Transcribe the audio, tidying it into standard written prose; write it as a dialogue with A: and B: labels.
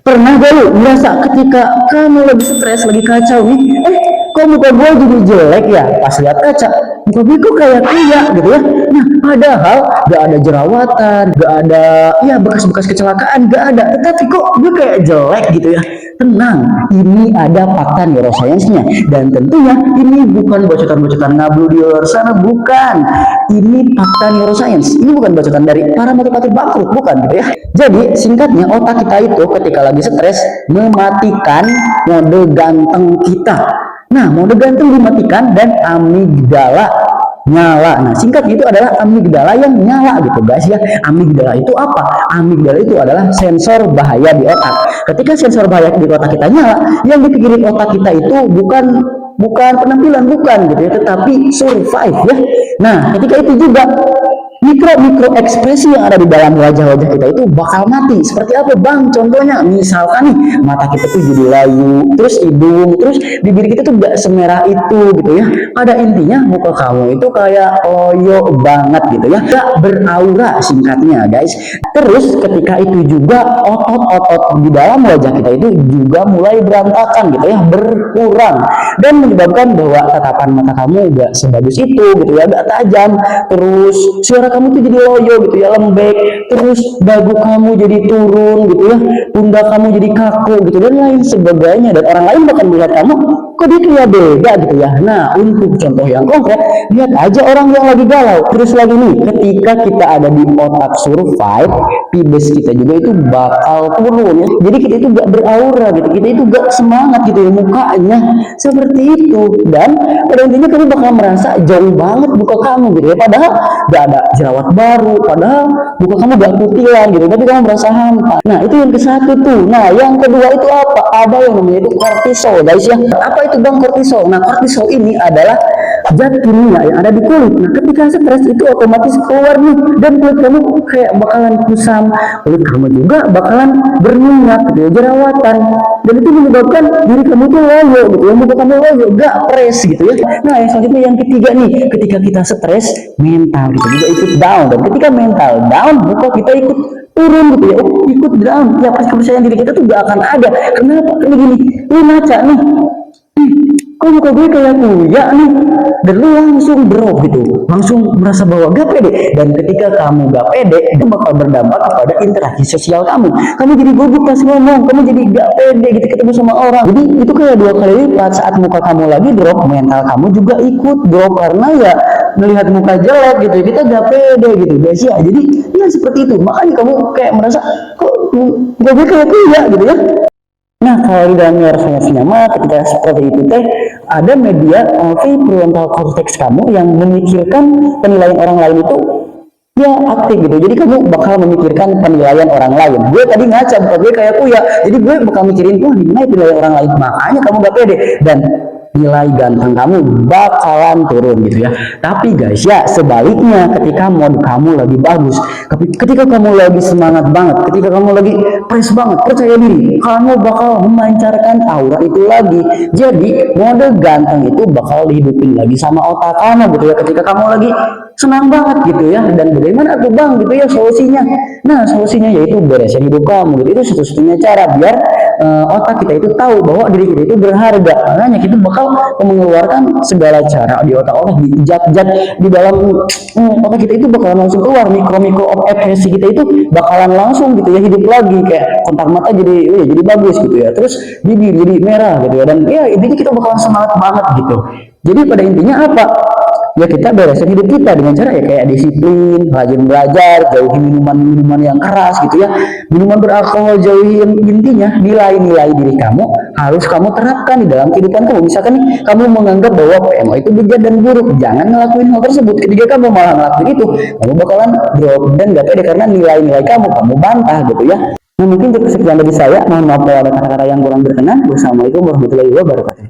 A: Pernah gak lu merasa ketika kamu lagi stres, lagi kacau nih, kok muka gue jadi jelek ya? Pas lihat kaca, muka gue kok kayak kuya gitu ya. Nah, padahal gak ada jerawatan, gak ada ya bekas-bekas kecelakaan, gak ada. Tetapi kok gue kayak jelek gitu ya. Tenang, ini ada fakta neuroscience-nya. Dan tentunya ini bukan bacotan-bacotan ngablu di luar sana, bukan. Ini fakta neuroscience. Ini bukan bacotan dari para motivator bangkrut, bukan gitu ya. Jadi singkatnya otak kita itu ketika lagi stres mematikan mode ganteng kita. Nah, mode ganteng dimatikan dan amigdala nyala. Nah, singkatnya itu adalah amigdala yang nyala gitu guys ya. Amigdala itu apa? Amigdala itu adalah sensor bahaya di otak. Ketika sensor bahaya di otak kita nyala, yang dipikirin otak kita itu bukan penampilan, bukan gitu ya, tetapi survive ya. Nah, ketika itu juga mikro ekspresi yang ada di dalam wajah-wajah kita itu bakal mati. Seperti apa bang? Contohnya misalkan nih mata kita tuh jadi layu, terus hidung, terus bibir kita tuh gak semerah itu gitu ya. Pada intinya muka kamu itu kayak loyo banget gitu ya, gak beraura singkatnya guys. Terus ketika itu juga otot-otot di dalam wajah kita itu juga mulai berantakan gitu ya, berkurang dan menyebabkan bahwa tatapan mata kamu gak sebagus itu gitu ya, gak tajam. Terus suara kamu tuh jadi loyo gitu ya, lembek. Terus dagu kamu jadi turun gitu ya, pundak kamu jadi kaku gitu dan lain sebagainya. Dan orang lain bahkan melihat kamu, kok dia kayak beda gitu ya. Nah, untuk contoh yang konkret, lihat aja orang yang lagi galau. Terus lagi nih, ketika kita ada di otak survive, pibes kita juga itu bakal turun ya. Jadi kita itu gak beraura gitu, kita itu gak semangat gitu ya, mukanya seperti itu. Dan pada intinya kamu bakal merasa jauh banget muka kamu gitu ya, padahal gak ada jerawat baru, padahal muka kamu gak putihan gitu, tapi kamu merasa hampa. Nah, itu yang ke satu tuh. Nah, yang kedua itu apa? Ada yang namanya itu kortisol guys ya. Apa itu bang kortisol? Nah, kortisol ini adalah zat kimia yang ada di kulit. Nah, ketika stres itu otomatis keluar nih, dan kulit kamu kayak bakalan kusam, kulit kamu juga bakalan berminyak gitu ya, jerawatan, dan itu menyebabkan diri kamu tuh loyo gitu ya, muka kamu loyo, gak fresh gitu ya. Nah, yang selanjutnya yang ketiga nih, ketika kita stres, mental kita juga ikut down, dan ketika mental down, muka kita ikut turun gitu ya, ikut down ya, pas kepercayaan diri kita tuh gak akan ada. Kenapa? Karena gini, lu ngaca nih, kok muka gue kayak kuya nih, dan lu langsung drop gitu, langsung merasa bahwa gak pede. Dan ketika kamu gak pede, itu bakal berdampak kepada interaksi sosial kamu. Kamu jadi gugup pas ngomong, kamu jadi gak pede gitu ketemu sama orang. Jadi itu kayak dua kali lipat. Saat muka kamu lagi drop, mental kamu juga ikut drop, karena ya melihat muka jelek gitu, kita gak pede gitu guys ya. Jadi ya seperti itu, makanya kamu kayak merasa kok muka gue kayak kuya gitu ya. Nah, kalau di dalam neuroscience mah ketika seperti itu teh ada media prefrontal cortex kamu yang memikirkan penilaian orang lain itu ya aktif gitu. Jadi kamu bakal memikirkan penilaian orang lain. Gue tadi ngaca, muka gue kayak kuya, jadi gue bakal mikirin wah gimana penilaian orang lain, makanya kamu gak pede dan nilai ganteng kamu bakalan turun gitu ya. Tapi guys ya, sebaliknya ketika mode kamu lagi bagus, ketika kamu lagi semangat banget, ketika kamu lagi fresh banget, percaya diri, kamu bakal memancarkan aura itu lagi. Jadi mode ganteng itu bakal dihidupin lagi sama otak kamu gitu ya, ketika kamu lagi senang banget gitu ya. Dan bagaimana tuh bang gitu ya solusinya? Nah, solusinya yaitu beresin hidup kamu gitu. Itu satu-satunya cara biar otak kita itu tahu bahwa diri kita itu berharga. Makanya kita bakal mengeluarkan segala cara di otak-otak, di zat-zat di dalam otak kita itu bakalan langsung keluar. Mikro ekspresi kita itu bakalan langsung gitu ya hidup lagi, kayak kontak mata jadi jadi bagus gitu ya, terus bibir jadi merah gitu ya, dan ya intinya kita bakalan semangat banget gitu. Jadi pada intinya apa? Ya kita beresin hidup kita dengan cara ya kayak disiplin, rajin belajar, jauhi minuman-minuman yang keras gitu ya, minuman beralkohol, jauhin. Intinya nilai-nilai diri kamu harus kamu terapkan di dalam kehidupan kamu. Misalkan nih kamu menganggap bahwa PMO itu bejat dan buruk, jangan ngelakuin hal tersebut. Ketika kamu malah ngelakuin itu, kamu bakalan drop dan gak pede karena nilai-nilai kamu bantah gitu ya. Nah, mungkin cukup sekian dari saya. Mohon maaf kalau ada kata-kata yang kurang berkenan. Wassalamualaikum warahmatullahi wabarakatuh.